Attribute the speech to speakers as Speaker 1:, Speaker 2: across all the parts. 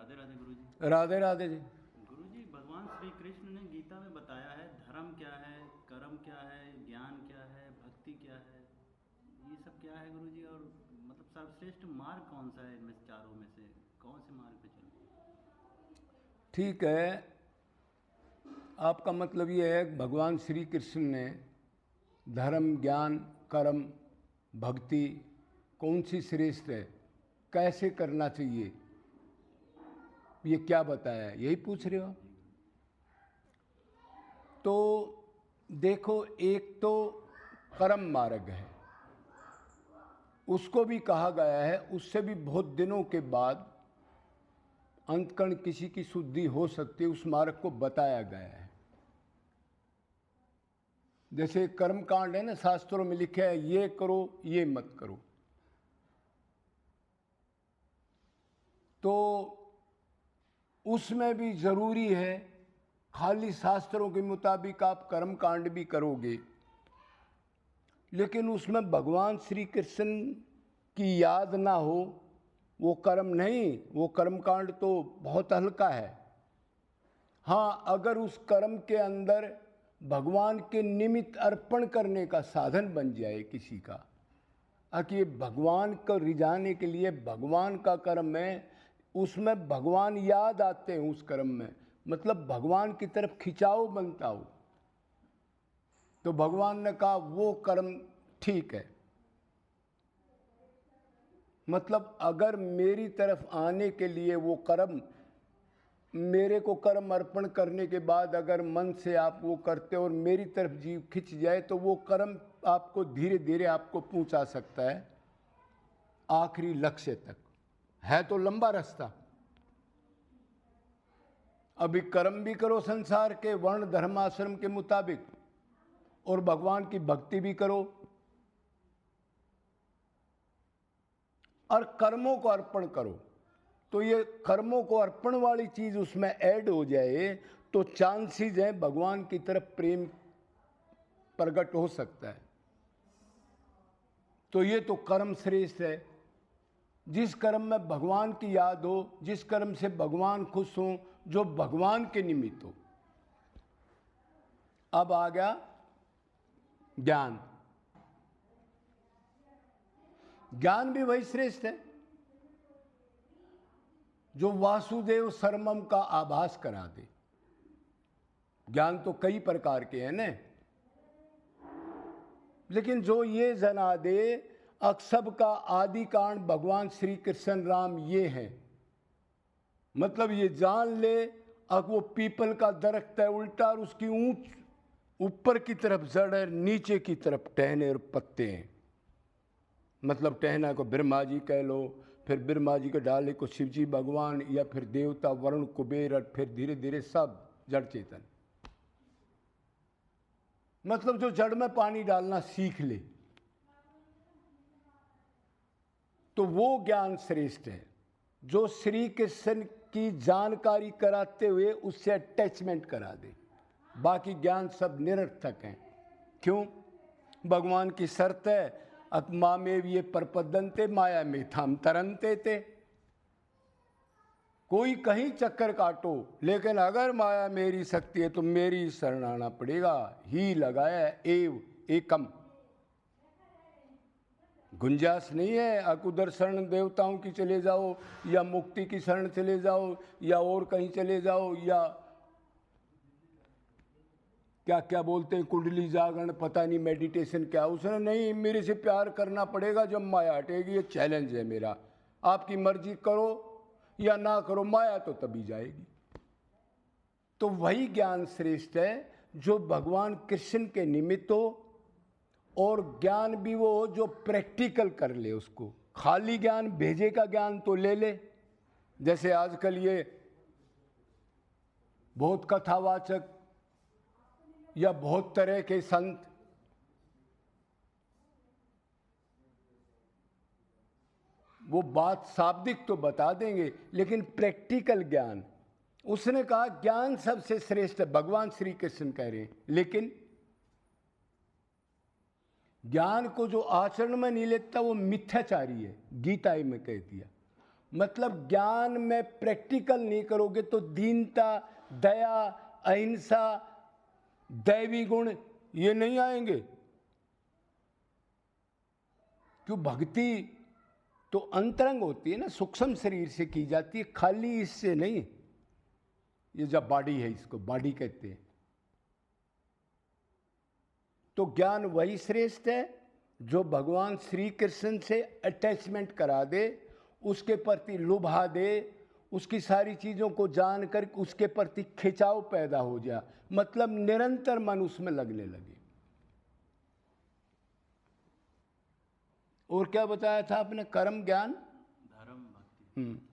Speaker 1: राधे राधे गुरुजी।
Speaker 2: राधे राधे जी।
Speaker 1: गुरुजी, भगवान श्री कृष्ण ने गीता में बताया है धर्म क्या है, कर्म क्या है, ज्ञान क्या है, भक्ति क्या है, ये सब क्या है गुरुजी? और मतलब सर्वश्रेष्ठ मार्ग कौन सा है इनमें चारों में से? कौन से मार्ग पे चलूं?
Speaker 2: ठीक है, आपका मतलब ये है भगवान श्री कृष्ण ने धर्म, ज्ञान, कर्म, भक्ति कौन सी श्रेष्ठ है, कैसे करना चाहिए, ये क्या बताया है, यही पूछ रहे हो? तो देखो, एक तो कर्म मार्ग है, उसको भी कहा गया है, उससे भी बहुत दिनों के बाद अंतकण किसी की शुद्धि हो सकती है, उस मार्ग को बताया गया है। जैसे कर्म कांड है ना, शास्त्रों में लिखा है ये करो ये मत करो, तो उसमें भी जरूरी है, खाली शास्त्रों के मुताबिक आप कर्म कांड भी करोगे लेकिन उसमें भगवान श्री कृष्ण की याद ना हो, वो कर्म नहीं, वो कर्म कांड तो बहुत हल्का है। हाँ, अगर उस कर्म के अंदर भगवान के निमित्त अर्पण करने का साधन बन जाए किसी का, कि भगवान को रिझाने के लिए भगवान का कर्म है, उसमें भगवान याद आते हैं उस कर्म में, मतलब भगवान की तरफ खिंचाव बनता हो, तो भगवान ने कहा वो कर्म ठीक है। मतलब अगर मेरी तरफ आने के लिए वो कर्म, मेरे को कर्म अर्पण करने के बाद अगर मन से आप वो करते और मेरी तरफ जीव खिंच जाए, तो वो कर्म आपको धीरे धीरे आपको पहुंचा सकता है आखिरी लक्ष्य तक। है तो लंबा रास्ता। अभी कर्म भी करो संसार के वर्ण धर्माश्रम के मुताबिक, और भगवान की भक्ति भी करो, और कर्मों को अर्पण करो, तो ये कर्मों को अर्पण वाली चीज उसमें ऐड हो जाए तो चांसेस है भगवान की तरफ प्रेम प्रकट हो सकता है। तो ये तो कर्म श्रेष्ठ है। जिस कर्म में भगवान की याद हो, जिस कर्म से भगवान खुश हो, जो भगवान के निमित्त हो। अब आ गया ज्ञान। ज्ञान भी वही श्रेष्ठ है जो वासुदेव सर्वम का आभास करा दे। ज्ञान तो कई प्रकार के हैं ना, लेकिन जो ये जना दे अक्षब का आदि कारण भगवान श्री कृष्ण राम ये हैं, मतलब ये जान ले अब वो पीपल का दरख्त है उल्टा, और उसकी ऊंच ऊपर की तरफ जड़ है, नीचे की तरफ टहने और पत्ते हैं। मतलब टहना को ब्रह्मा जी कह लो, फिर ब्रह्मा जी के डाले को शिव जी भगवान, या फिर देवता वरुण कुबेर, और फिर धीरे धीरे सब जड़ चेतन। मतलब जो जड़ में पानी डालना सीख ले, तो वो ज्ञान श्रेष्ठ है जो श्री कृष्ण की जानकारी कराते हुए उससे अटैचमेंट करा दे। बाकी ज्ञान सब निरर्थक हैं। क्यों? भगवान की शर्त है आत्मा में ये परपदंते माया में थाम तरनते थे। कोई कहीं चक्कर काटो, लेकिन अगर माया मेरी शक्ति है तो मेरी शरण आना पड़ेगा। ही लगाया एव एकम, गुंजाइश नहीं है अकुदर शरण देवताओं की चले जाओ, या मुक्ति की शरण चले जाओ, या और कहीं चले जाओ, या क्या क्या बोलते हैं कुंडली जागरण, पता नहीं मेडिटेशन क्या। उसने नहीं, मेरे से प्यार करना पड़ेगा, जब माया हटेगी। ये चैलेंज है मेरा, आपकी मर्जी करो या ना करो, माया तो तभी जाएगी। तो वही ज्ञान श्रेष्ठ है जो भगवान कृष्ण के निमित्त हो, और ज्ञान भी वो हो जो प्रैक्टिकल कर ले उसको। खाली ज्ञान, भेजे का ज्ञान तो ले ले, जैसे आजकल ये बहुत कथावाचक या बहुत तरह के संत वो बात शाब्दिक तो बता देंगे, लेकिन प्रैक्टिकल ज्ञान, उसने कहा ज्ञान सबसे श्रेष्ठ है, भगवान श्री कृष्ण कह रहे हैं। लेकिन ज्ञान को जो आचरण में नहीं लेता वो मिथ्याचारी है, गीता में कह दिया। मतलब ज्ञान में प्रैक्टिकल नहीं करोगे तो दीनता, दया, अहिंसा, दैवी गुण ये नहीं आएंगे। क्यों? भक्ति तो अंतरंग होती है ना, सूक्ष्म शरीर से की जाती है, खाली इससे नहीं। ये जब बॉडी है, इसको बॉडी कहते हैं। तो ज्ञान वही श्रेष्ठ है जो भगवान श्री कृष्ण से अटैचमेंट करा दे, उसके प्रति लुभा दे, उसकी सारी चीज़ों को जानकर उसके प्रति खिंचाव पैदा हो जाए, मतलब निरंतर मन उसमें लगने लगे। और क्या बताया था आपने? कर्म, ज्ञान,
Speaker 1: धर्म, भक्ति।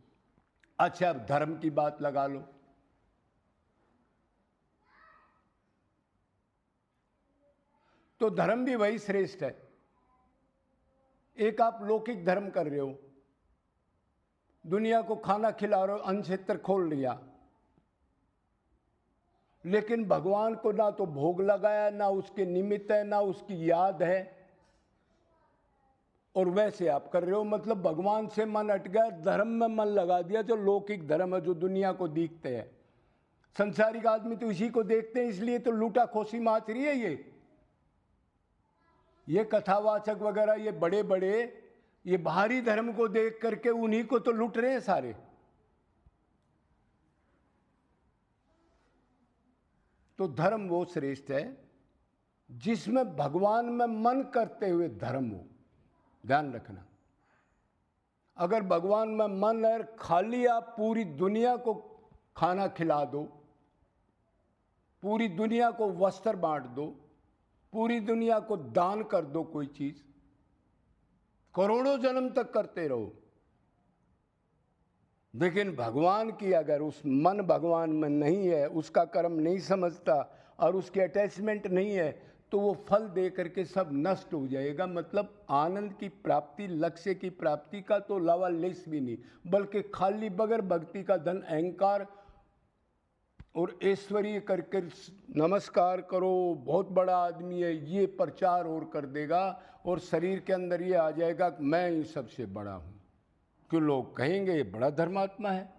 Speaker 2: अच्छा, अब धर्म की बात लगा लो। तो धर्म भी वही श्रेष्ठ है। एक आप लौकिक धर्म कर रहे हो, दुनिया को खाना खिला रहे हो, अन्न क्षेत्र खोल लिया, लेकिन भगवान को ना तो भोग लगाया, ना उसके निमित्त है, ना उसकी याद है, और वैसे आप कर रहे हो। मतलब भगवान से मन हट गया, धर्म में मन लगा दिया, जो लौकिक धर्म है, जो दुनिया को दिखते हैं। संसारिक आदमी तो इसी को देखते हैं, इसलिए तो लूटा खोसी माच रही है ये कथावाचक वगैरह, ये बड़े बड़े, ये बाहरी धर्म को देख करके उन्हीं को तो लूट रहे हैं सारे। तो धर्म वो श्रेष्ठ है जिसमें भगवान में मन करते हुए धर्म हो। ध्यान रखना, अगर भगवान में मन है, खाली आप पूरी दुनिया को खाना खिला दो, पूरी दुनिया को वस्त्र बांट दो, पूरी दुनिया को दान कर दो, कोई चीज करोड़ों जन्म तक करते रहो, लेकिन भगवान की अगर उस मन भगवान में नहीं है, उसका कर्म नहीं समझता और उसकी अटैचमेंट नहीं है, तो वो फल दे करके सब नष्ट हो जाएगा। मतलब आनंद की प्राप्ति, लक्ष्य की प्राप्ति का तो लवालेश भी नहीं, बल्कि खाली बगैर भक्ति का धन, अहंकार और ऐश्वर्य करके नमस्कार करो, बहुत बड़ा आदमी है, ये प्रचार और कर देगा, और शरीर के अंदर ये आ जाएगा कि मैं ही सबसे बड़ा हूं, क्यों लोग कहेंगे ये बड़ा धर्मात्मा है।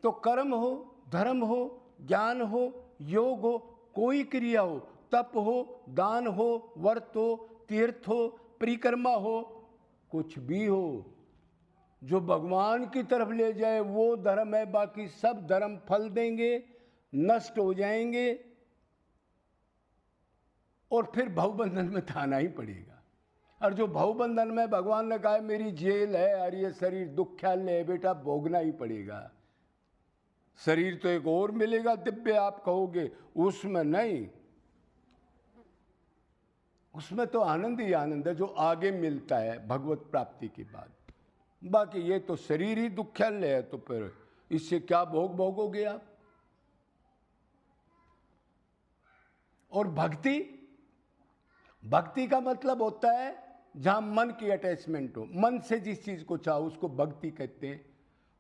Speaker 2: तो कर्म हो, धर्म हो, ज्ञान हो, योग हो, कोई क्रिया हो, तप हो, दान हो, व्रत हो, तीर्थ हो, परिक्रमा हो, कुछ भी हो, जो भगवान की तरफ ले जाए वो धर्म है। बाकी सब धर्म फल देंगे, नष्ट हो जाएंगे, और फिर भवबंधन में तो आना ही पड़ेगा। और जो भवबंधन में भगवान ने कहा मेरी जेल है और ये शरीर दुख्यालय है, बेटा भोगना ही पड़ेगा। शरीर तो एक और मिलेगा दिव्य, आप कहोगे, उसमें नहीं, उसमें तो आनंद ही आनंद है जो आगे मिलता है भगवत प्राप्ति के बाद। बाकी ये तो शरीर ही दुख्यालय है, तो फिर इससे क्या भोग भोगोगे आप। और भक्ति, भक्ति का मतलब होता है जहां मन की अटैचमेंट हो, मन से जिस चीज को चाहो उसको भक्ति कहते हैं।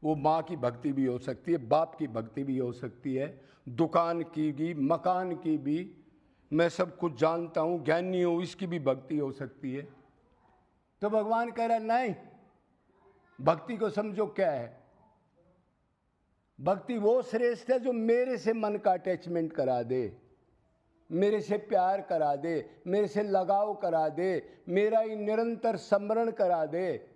Speaker 2: वो माँ की भक्ति भी हो सकती है, बाप की भक्ति भी हो सकती है, दुकान की भी, मकान की भी, मैं सब कुछ जानता हूँ, ज्ञानी हूँ, इसकी भी भक्ति हो सकती है। तो भगवान कह रहा है नहीं, भक्ति को समझो क्या है। भक्ति वो श्रेष्ठ है जो मेरे से मन का अटैचमेंट करा दे, मेरे से प्यार करा दे, मेरे से लगाव करा दे, मेरा ही निरंतर स्मरण करा दे।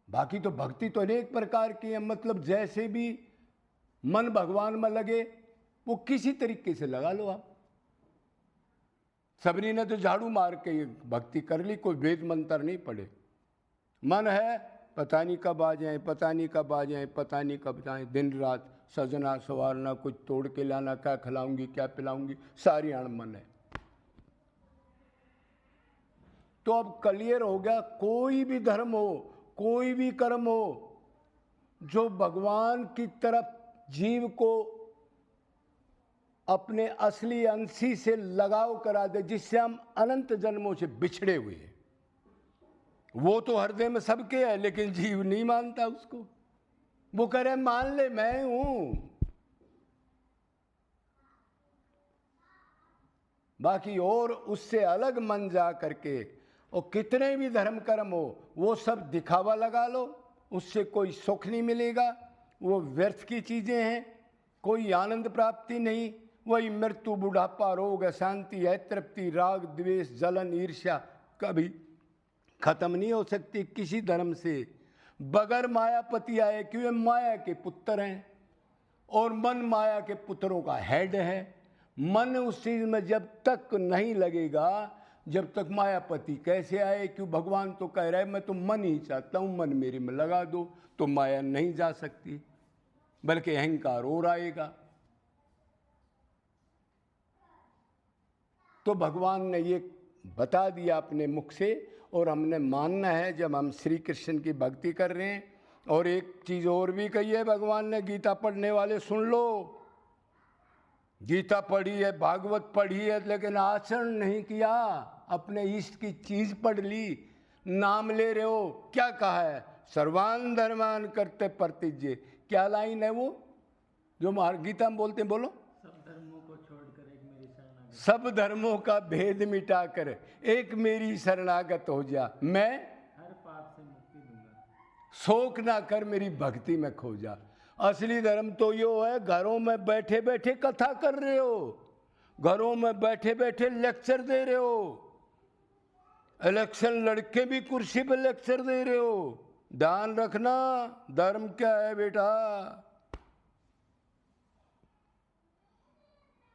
Speaker 2: बाकी तो भक्ति तो अनेक प्रकार की है, मतलब जैसे भी मन भगवान में लगे वो किसी तरीके से लगा लो आप। सबरी ने तो झाड़ू मार के भक्ति कर ली, कोई वेद मंत्र नहीं पढ़े। मन है पता नहीं कब आ जाए, पता नहीं कब आ जाए, पता नहीं कब जाए, दिन रात सजना संवारना, कुछ तोड़ के लाना, क्या खिलाऊंगी क्या पिलाऊंगी, सारी अणमन है। तो अब क्लियर हो गया, कोई भी धर्म हो, कोई भी कर्म हो, जो भगवान की तरफ जीव को अपने असली अंशी से लगाव करा दे, जिससे हम अनंत जन्मों से बिछड़े हुए हैं, वो तो हृदय में सबके है, लेकिन जीव नहीं मानता उसको। वो कह रहे मान ले मैं हूं, बाकी और उससे अलग मन जा करके और कितने भी धर्म कर्म हो वो सब दिखावा लगा लो, उससे कोई सुख नहीं मिलेगा, वो व्यर्थ की चीज़ें हैं, कोई आनंद प्राप्ति नहीं। वही मृत्यु, बुढ़ापा, रोग, अशांति है, तृप्ति, राग, द्वेष, जलन, ईर्ष्या कभी खत्म नहीं हो सकती किसी धर्म से बगैर मायापति आए, क्यों? ये माया के पुत्र हैं और मन माया के पुत्रों का हेड है। मन उस चीज में जब तक नहीं लगेगा, जब तक मायापति कैसे आए? क्यों? भगवान तो कह रहा है मैं तो मन ही चाहता हूं, मन मेरे में लगा दो, तो माया नहीं जा सकती, बल्कि अहंकार और आएगा। तो भगवान ने ये बता दिया अपने मुख से, और हमने मानना है जब हम श्री कृष्ण की भक्ति कर रहे हैं। और एक चीज और भी कही है भगवान ने, गीता पढ़ने वाले सुन लो, गीता पढ़ी है, भागवत पढ़ी है, लेकिन आचरण नहीं किया, अपने इष्ट की चीज पढ़ ली, नाम ले रहे हो। क्या कहा है? सर्वान धर्मान करते प्रतिज्ञे। क्या लाइन है वो जो गीता में बोलते हैं? बोलो। सब धर्मों का भेद मिटाकर एक मेरी शरणागत हो जा, मैं
Speaker 1: हर पाप से मुक्ति दूंगा।
Speaker 2: शोक ना कर, मेरी भक्ति में खो जा। असली धर्म तो यो है, घरों में बैठे बैठे कथा कर रहे हो, घरों में बैठे बैठे लेक्चर दे रहे हो, इलेक्शन लड़के भी कुर्सी पर लेक्चर दे रहे हो। ध्यान रखना, धर्म क्या है बेटा?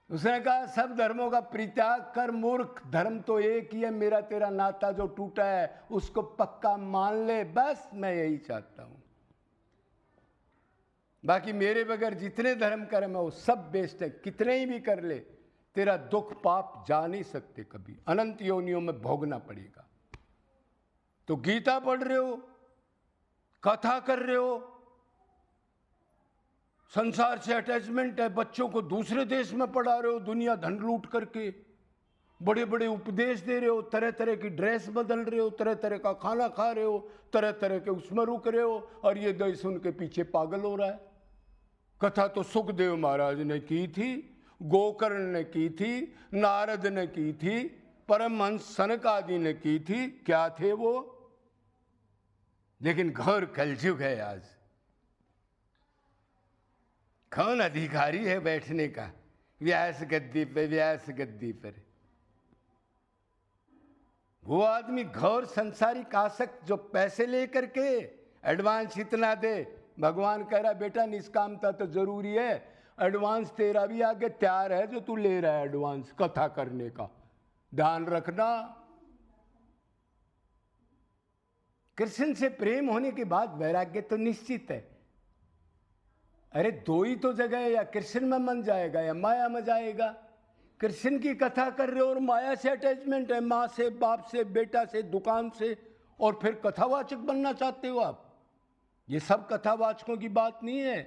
Speaker 2: उसने कहा सब धर्मों का परित्याग कर मूर्ख, धर्म तो एक ही है, मेरा तेरा नाता जो टूटा है उसको पक्का मान ले, बस मैं यही चाहता हूं। बाकी मेरे बगैर जितने धर्म कर्म है वो सब बेस्ट है, कितने ही भी कर ले, तेरा दुख पाप जा नहीं सकते, कभी अनंत योनियों में भोगना पड़ेगा। तो गीता पढ़ रहे हो, कथा कर रहे हो, संसार से अटैचमेंट है, बच्चों को दूसरे देश में पढ़ा रहे हो, दुनिया धन लूट करके, बड़े बड़े उपदेश दे रहे हो, तरह तरह की ड्रेस बदल रहे हो, तरह तरह का खाना खा रहे हो, तरह तरह के उसमें रुक रहे हो, और ये देश उनके पीछे पागल हो रहा है। कथा तो सुखदेव महाराज ने की थी, गोकर्ण ने की थी, नारद ने की थी, परमहंस सनक आदि ने की थी। क्या थे वो? लेकिन घोर कलयुग है आज। कौन अधिकारी है बैठने का व्यास गद्दी पे, व्यास गद्दी पर? वो आदमी घोर संसारिक आसक्त जो पैसे लेकर के एडवांस इतना दे। भगवान कह रहा बेटा निष्कामता तो जरूरी है, एडवांस तेरा भी आगे तैयार है जो तू ले रहा है एडवांस कथा करने का, ध्यान रखना। कृष्ण से प्रेम होने के बाद वैराग्य तो निश्चित है। अरे दो ही तो जगह है, या कृष्ण में मन जाएगा या माया में जाएगा। कृष्ण की कथा कर रहे हो और माया से अटैचमेंट है, माँ से, बाप से, बेटा से, दुकान से, और फिर कथावाचक बनना चाहते हो आप। ये सब कथावाचकों की बात नहीं है,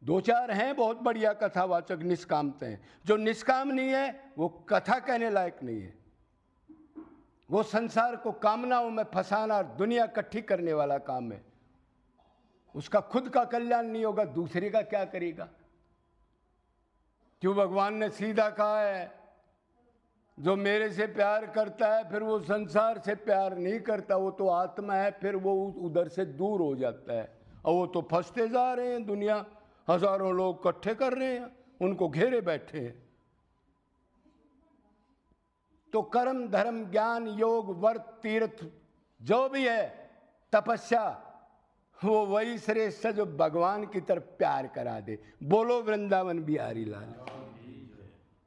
Speaker 2: दो चार हैं बहुत बढ़िया कथावाचक निष्कामते हैं, जो निष्काम नहीं है वो कथा कहने लायक नहीं है। वो संसार को कामनाओं में फंसाना और दुनिया इकट्ठी करने वाला काम है। उसका खुद का कल्याण नहीं होगा, दूसरे का क्या करेगा? क्यों? भगवान ने सीधा कहा है जो मेरे से प्यार करता है फिर वो संसार से प्यार नहीं करता, वो तो आत्मा है, फिर वो उधर से दूर हो जाता है। और वो तो फंसते जा रहे हैं, दुनिया हजारों लोग इकट्ठे कर रहे हैं, उनको घेरे बैठे हैं। तो कर्म, धर्म, ज्ञान, योग, व्रत, तीर्थ जो भी है, तपस्या, वो वही श्रेष्ठ है जो भगवान की तरफ प्यार करा दे। बोलो वृंदावन बिहारी लाल।